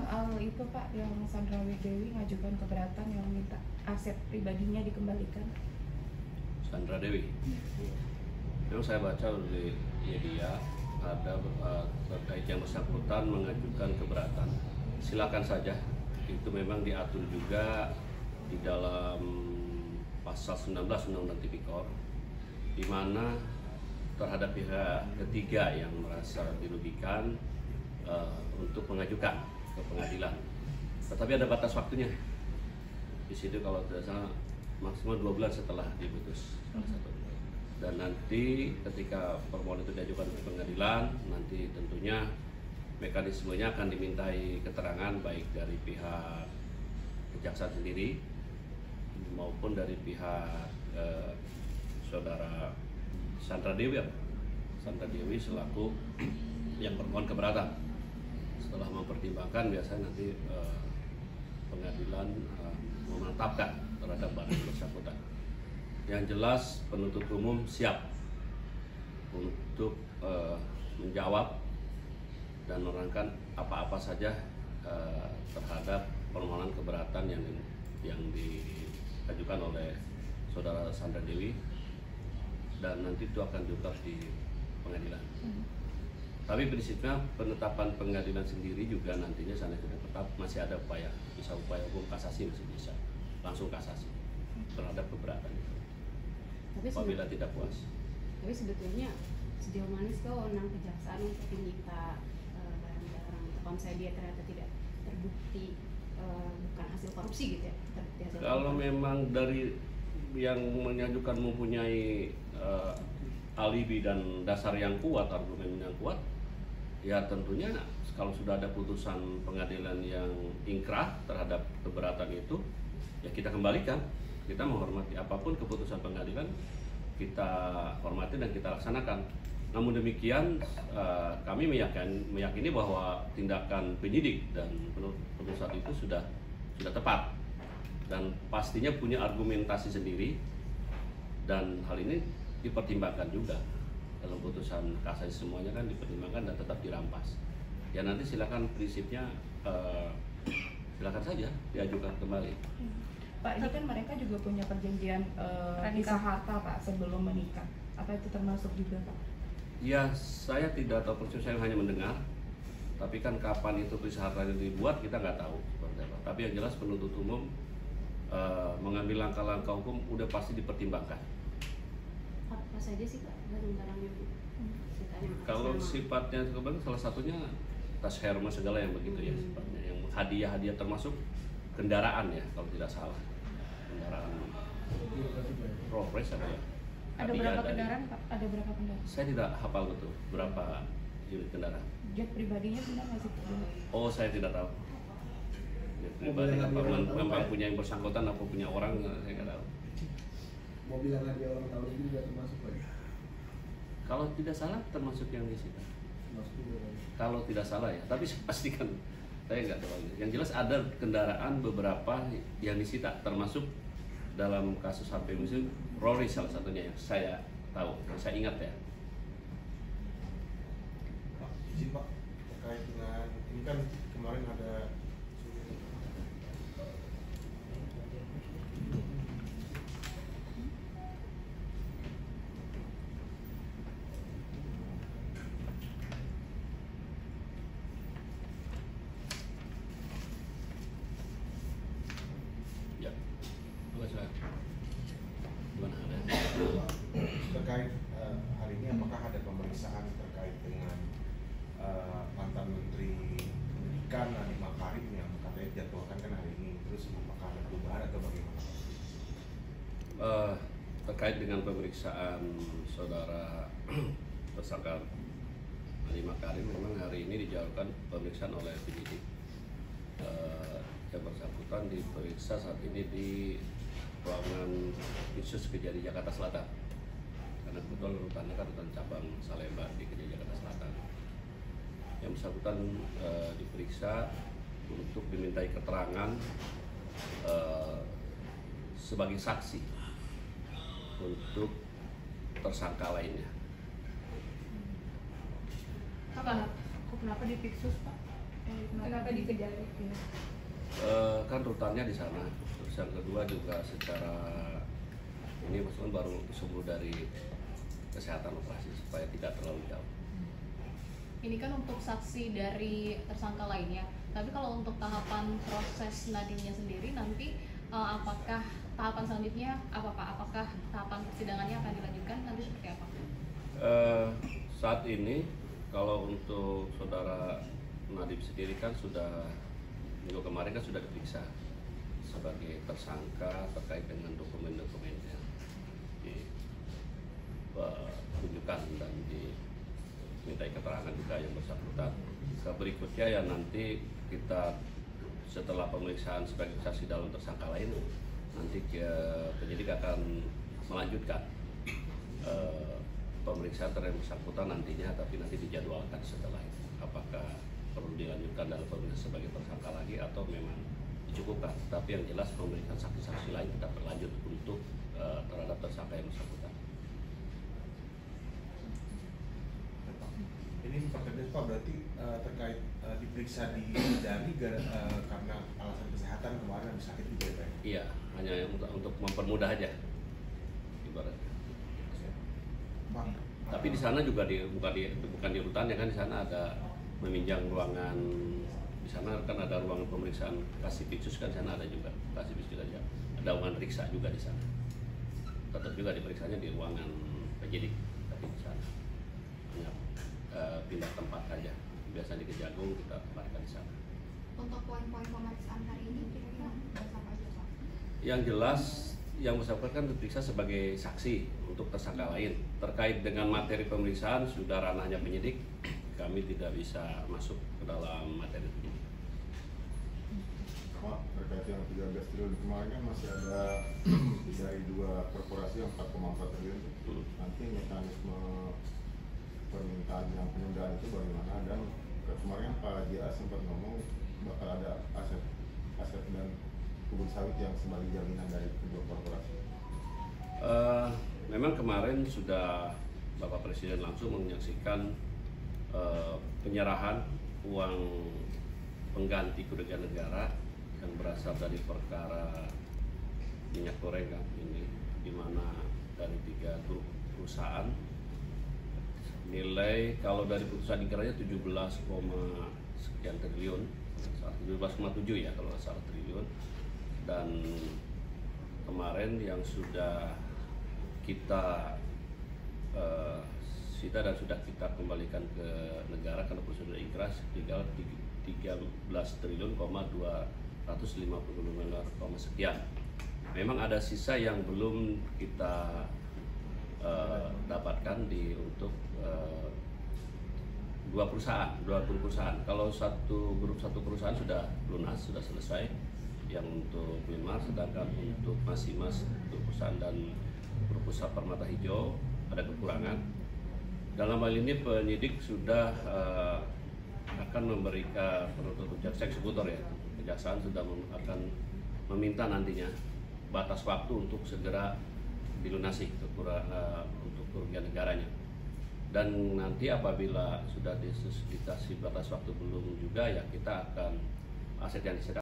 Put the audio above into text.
soal itu Pak, yang Sandra Dewi ngajukan keberatan yang minta aset pribadinya dikembalikan. Sandra Dewi. Memang saya baca di media ada terkait yang bersangkutan mengajukan keberatan. Silakan saja, itu memang diatur juga di dalam pasal 19 Undang-Undang Tipikor, di mana terhadap pihak ketiga yang merasa dirugikan untuk mengajukan ke pengadilan. Tetapi ada batas waktunya. Di situ kalau tidak salah maksimal 2 bulan setelah diputus salah satu. Dan nanti ketika permohonan itu diajukan ke pengadilan, nanti tentunya mekanismenya akan dimintai keterangan baik dari pihak kejaksaan sendiri maupun dari pihak saudara Sandra Dewi, selaku yang permohon keberatan. Setelah mempertimbangkan, biasanya nanti pengadilan menetapkan terhadap barang bersangkutan. Yang jelas penuntut umum siap untuk menjawab dan menerangkan apa-apa saja terhadap permohonan keberatan yang diajukan oleh saudara Sandra Dewi, dan nanti itu akan diungkap di pengadilan. Tapi prinsipnya penetapan pengadilan sendiri juga nantinya sana tidak tetap masih ada upaya hukum kasasi, masih bisa langsung kasasi terhadap keberatan itu. Tapi apabila tidak puas. Tapi sebetulnya sejauh mana sih wewenang kejaksaan untuk menyita barang-barang kalau misalnya dia ternyata tidak terbukti bukan hasil korupsi gitu ya? Kalau memang dari yang mengajukan mempunyai alibi dan dasar yang kuat, argumen yang kuat, ya tentunya kalau sudah ada putusan pengadilan yang ingkrah terhadap keberatan itu, ya kita kembalikan. Kita menghormati apapun keputusan pengadilan, kita hormati dan kita laksanakan. Namun demikian, kami meyakini bahwa tindakan penyidik dan penuntut itu sudah tepat dan pastinya punya argumentasi sendiri, dan hal ini dipertimbangkan juga dalam putusan kasasi. Semuanya kan dipertimbangkan dan tetap dirampas. Ya nanti silakan, prinsipnya silakan saja diajukan kembali. Pak, ini kan mereka juga punya perjanjian pisah harta Pak sebelum menikah. Apa itu termasuk juga Pak? Ya, saya tidak tahu persis, saya hanya mendengar. Tapi kan kapan itu pisah harta dibuat kita nggak tahu seperti apa. Tapi yang jelas penuntut umum mengambil langkah-langkah hukum udah pasti dipertimbangkan. Apa saja sih Pak barang-barangnya? Kalau sifatnya salah satunya tas herma segala yang begitu ya sifatnya, yang hadiah-hadiah termasuk kendaraan ya kalau tidak salah. Kendaraan Rolls apa ya? Ada berapa kendaraan Pak? Ada berapa kendaraan? Saya tidak hafal betul berapa unit kendaraan. Jet pribadinya benar nggak sih? Oh, saya tidak tahu. Jet pribadi apa memang punya yang bersangkutan apa punya orang, saya nggak tahu. Mobil yang ada orang tahu ini juga termasuk Pak? Kalau tidak salah termasuk yang disita. Kalau tidak salah ya, tapi saya pastikan saya nggak tahu. Yang jelas ada kendaraan beberapa yang disita, termasuk dalam kasus HP museum Rolls salah satunya yang saya tahu, yang saya ingat ya. Pak, izin Pak, terkait dengan ini kan kemarin ada terkait hari ini, apakah ada pemeriksaan terkait dengan mantan Menteri Pendidikan Nadiem Makarim yang katanya dijadwalkan kan hari ini, terus apakah ada perubahan atau bagaimana? Terkait dengan pemeriksaan saudara tersangka Nadiem Makarim, memang hari ini dijadwalkan pemeriksaan oleh penyidik. Yang bersangkutan diperiksa saat ini di ruangan khusus Kejari Jakarta Selatan, karena kebetulan rutannya kan rutan cabang Salemba di Kejari Jakarta Selatan. Yang bersangkutan diperiksa untuk dimintai keterangan sebagai saksi untuk tersangka lainnya. Pak, kenapa dipiksus Pak? Kenapa dikejar? Kan rutannya di sana. Terus yang kedua juga secara ini maksudnya baru sembuh dari kesehatan operasi supaya tidak terlalu jauh. Ini kan untuk saksi dari tersangka lainnya. Tapi kalau untuk tahapan proses Nadine-nya sendiri nanti apakah tahapan selanjutnya apa Pak? Apakah tahapan persidangannya akan dilanjutkan nanti seperti apa? Saat ini kalau untuk saudara Nadine sendiri kan sudah minggu kemarin kan sudah diperiksa sebagai tersangka terkait dengan dokumen-dokumennya ditunjukkan dan dimintai keterangan juga yang bersangkutan. Berikutnya ya nanti kita setelah pemeriksaan sebagai saksi dalam tersangka lain nanti penyidik akan melanjutkan pemeriksaan terhadap bersangkutan nantinya, tapi nanti dijadwalkan setelah itu apakah perlu dilanjutkan dalam pemeriksaan sebagai tersangka lagi atau memang dicukupkan. Tapi yang jelas pemeriksaan saksi-saksi lain tetap berlanjut untuk terhadap tersangka yang bersangkutan. Ini Pak Tedes, Pak, berarti terkait diperiksa di jari karena alasan kesehatan kemarin habis sakit juga ya Pak? Iya, hanya untuk mempermudah aja ibaratnya. Pak, Tapi di sana juga bukan di rutannya kan, di sana ada meminjam ruangan, di sana kan ada ruangan pemeriksaan Kasipitsus kan, di sana ada juga Kasipitsus juga ada ruangan periksa juga di sana. Tetap juga diperiksanya di ruangan penyidik, tapi di sana hanya pindah tempat saja. Biasa di Kejagung kita tempatkan di sana. Untuk poin-poin pemeriksaan hari ini kira-kira apa aja Pak? Yang jelas yang bersangkutan diperiksa sebagai saksi untuk tersangka lain. Terkait dengan materi pemeriksaan sudah ranahnya penyidik, kami tidak bisa masuk ke dalam materi penyidik. Pak, terkait yang 13 triliun kemarin kan masih ada dari dua korporasi yang 4,4 triliun. Nanti mekanisme permintaan yang penundaan itu bagaimana, dan kemarin Pak JA sempat ngomong bakal ada aset dan kebun sawit yang sebagai jaminan dari kedua korporasi. Memang kemarin sudah Bapak Presiden langsung menyaksikan penyerahan uang pengganti kerugian negara yang berasal dari perkara minyak goreng kan ini, di mana dari 3 grup perusahaan nilai kalau dari putusan ingkrahnya 17, sekian triliun, 17,7 ya kalau nggak salah triliun. Dan kemarin yang sudah kita sita dan sudah kita kembalikan ke negara karena prosedur ingkrah tinggal 13 triliun, 250 miliar, sekian. Memang ada sisa yang belum kita dapatkan untuk dua grup perusahaan. Kalau satu perusahaan sudah lunas, sudah selesai yang untuk Wilmar, sedangkan untuk Masimas untuk perusahaan dan grup usaha Permata Hijau ada kekurangan. Dalam hal ini penyidik sudah akan memberikan penuntut jaksa eksekutor ya, kejaksaan sudah akan meminta nantinya batas waktu untuk segera dilunasi untuk kerugian negaranya. Dan nanti apabila sudah dikasih batas waktu belum juga ya kita akan aset yang disediakan